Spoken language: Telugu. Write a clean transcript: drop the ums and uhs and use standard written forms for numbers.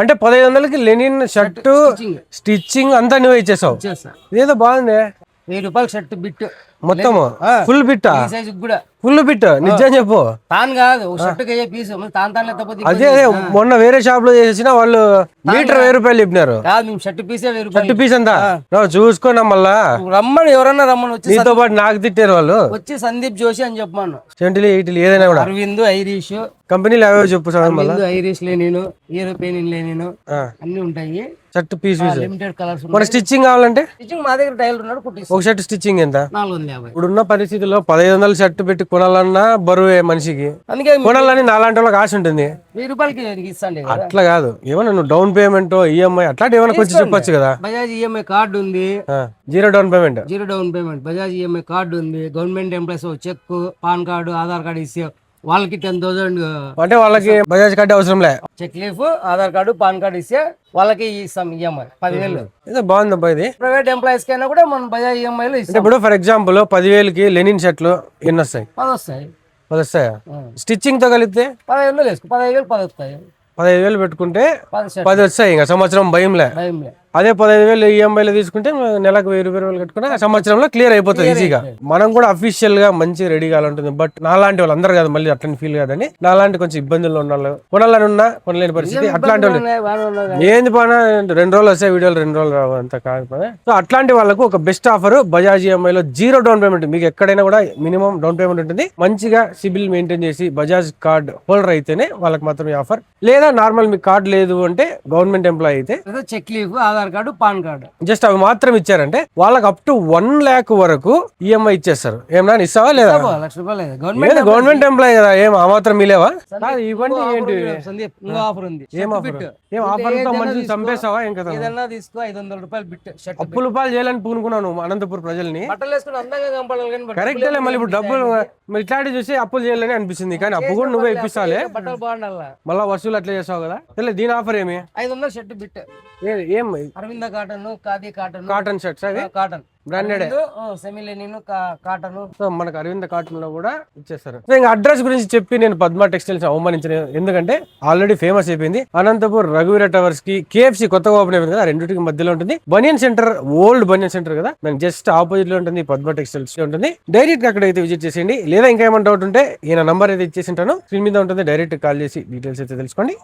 అంటే 1500కి లెనిన్ షర్టు స్టిచ్చింగ్ అంతా నువ్వే ఇచ్చేసావు. ఇదేదో బాగుంది. 1000 రూపాయలు షర్ట్ బిట్ మొత్తం ఫుల్ బిట్టా? ఈ సైజు కూడా ఫుల్ బిట్ నిజం చెప్పు. తాను కాదు ఒక షర్ట్ కి పీస్ తాను ఎత్తపోతే అదే మొన్న వేరే షాప్ లో చేసిన వాళ్ళు మీటర్ 1000 రూపాయలు చెప్పినారు. కాదు మేము షర్ట్ పీసే 1000 రూపాయలు. షర్ట్ పీస్ అంతా చూసుకున్నా మళ్ళా రమ్మని ఎవరన్నా రమ్మని వచ్చి నీతో పాటు నాకు తిట్టారు వాళ్ళు. వచ్చి సందీప్ జోషి అని చెప్పమను. 70 80 ఏదైనా కూడా అరవింద్ ఐరిష్ కంపెనీలు అవే చెప్పు సార్. మళ్ళీ ఐరిష్ లేనిను యూరోపియన్ లేనిను అన్ని ఉంటాయి. Shirt piece limited colours. మన స్టిచ్చింగ్ కావాలంటే స్టిచ్చింగ్ మా దగ్గర టైలర్ ఉన్నాడు కుట్టిస్తాం. ఒక షర్ట్ స్టిచ్చింగ్ ఎంత? 450. ఇప్పుడున్న పరిస్థితుల్లో 1500 షర్ట్ పెట్టి కొనాలన్నా బరువే మనిషికి. అందుకే కొనాలని నాలాంటి వాళ్ళకి ఆశ ఉంటుంది. 1000 రూపాయలకి ఇస్తాండి. అట్లా కాదు, ఏమన్నా నువ్వు డౌన్ పేమెంట్ ఈఎంఐ అట్లాంటి ఏమైనా కొంచెం చెప్పొచ్చు కదా. బజాజ్ ఈఎంఐ కార్డు ఉంది. 0 down payment. 0 down payment. Bajaj EMI card ఉంది. Government employees check, PAN card, Aadhaar card ఇస్తే వాళ్ళకి 10,000. అంటే వాళ్ళకి బజాజ్ కార్డు అవసరం లే. Check leaf, Aadhaar card, PAN card ఇస్తే వాళ్ళకి ఇస్తాం ఈఎంఐ 10,000. ఇదే బాగుందబ్బా ఇది. ప్రైవేట్ ఎంప్లాయీస్ కైనా కూడా మనం బజాజ్ ఈఎంఐలో ఇస్తాం. ఇప్పుడు ఫర్ ఎగ్జాంపుల్ 10,000కి లెనిన్ షర్ట్లు ఎన్ని వస్తాయి? 10 వస్తాయి. 10 వస్తాయా? స్టిచ్చింగ్ తో కలిపితే 15,000 వేసుకో. 15,000 10 వస్తాయి. 15,000 పెట్టుకుంటే 10 10 వస్తాయి. ఇంకా సంవత్సరం భయంలే. అదే 15,000 ఈఎంఐలో తీసుకుంటే నెలకు 1000 రూపాయలు కట్టుకున్నా సంవత్సరంలో క్లియర్ అయిపోతుంది ఈజీగా. మనం కూడా అఫీషియల్ గా మంచి రెడీ కావాలంటుంది. బట్ నాలాంటి వాళ్ళు అందరు కాదు, మళ్ళీ అట్లని ఫీల్ కాదని నాలాంటి కొంచెం ఇబ్బందుల్లో ఉన్న కొనాలని ఉన్నా కొనలేని పరిస్థితి అట్లాంటి వాళ్ళు ఏంది పోనా 2 రోజులు వస్తాయి వీడియోలు, 2 రోజులు రావు అంత కాకపోతే. సో అట్లాంటి వాళ్ళకు ఒక బెస్ట్ ఆఫర్ బజాజ్ ఈఎంఐలో 0 డౌన్ పేమెంట్. మీకు ఎక్కడైనా కూడా మినిమం డౌన్ పేమెంట్ ఉంటుంది. మంచిగా సిబిల్ మెయింటైన్ చేసి బజాజ్ కార్డ్ హోల్డర్ అయితేనే వాళ్ళకి మాత్రం ఆఫర్. లేదా నార్మల్ మీకు కార్డు లేదు అంటే గవర్నమెంట్ ఎంప్లాయీ అయితే check leaf, Aadhaar card, PAN card just అవి మాత్రం ఇచ్చారంటే వాళ్ళకి అప్ టు 1 lakh వరకు ఈఎంఐ ఇచ్చేస్తారు. ఏమన్నా ఇస్తావా లేదా? 1,00,000 రూపాయలు గవర్నమెంట్ ఎంప్లాయీ కదా, ఏం ఆ మాత్రం మీలేవా? ఇవ్వండి. ఏంటి ఆఫర్ ఉంది? ఏం ఆఫర్? ఏం ఆఫర్ తో మనిషిని చంపేసావా? ఏం కదా ఏదన్నా తీసుకో. 500 రూపాయలు బిట్ షర్ట్. అప్పులు పాలు చేయాలని పూనుకున్నాను అనంతపురం ప్రజల్ని. బట్టలు వేసుకుని అందంగా కనపడాలి. కరెక్ట్ లే. మళ్ళీ ఇప్పుడు డబ్బులు ఇట్లాంటి చూసి అప్పులు చేయాలని అనిపిస్తుంది. కానీ అప్పు కూడా నువ్వే ఇప్పిస్తాలే. బట్టలు బాగుండాలా మళ్ళీ వసూలు అట్లా చేస్తావు కదా. దీని ఆఫర్ ఏమి? 500 షర్ట్ బిట్. ఏం Arvind cotton, khadi cotton, cotton shirts అవి cotton branded semi linen cotton. So మనకు అరవింద కాటన్ లో కూడా ఇచ్చేస్తారు. సో ఇంకా అడ్రస్ గురించి చెప్పి నేను పద్మ టెక్స్టైల్స్ అవమానించిన, ఎందుకంటే ఆల్రెడీ ఫేమస్ అయిపోయింది. అనంతపూర్ రఘువీర టవర్స్ కి KFC కొత్తగా ఓపెన్ అయిపోయింది కదా, రెండింటికి మధ్యలో ఉంటుంది. బనియన్ సెంటర్, ఓల్డ్ బనియన్ సెంటర్ కదా, దానికి జస్ట్ ఆపోజిట్ లో ఉంటుంది పద్మ టెక్స్టైల్స్ ఉంటుంది. డైరెక్ట్ అక్కడైతే విజిట్ చేసేయండి. లేదా ఇంకా ఏమైనా డౌట్ ఉంటే ఈయన నంబర్ అయితే ఇచ్చేసి ఉంటాను, స్క్రీన్ మీద ఉంటుంది. డైరెక్ట్ కాల్ చేసి డీటెయిల్స్ అయితే తెలుసుకోండి.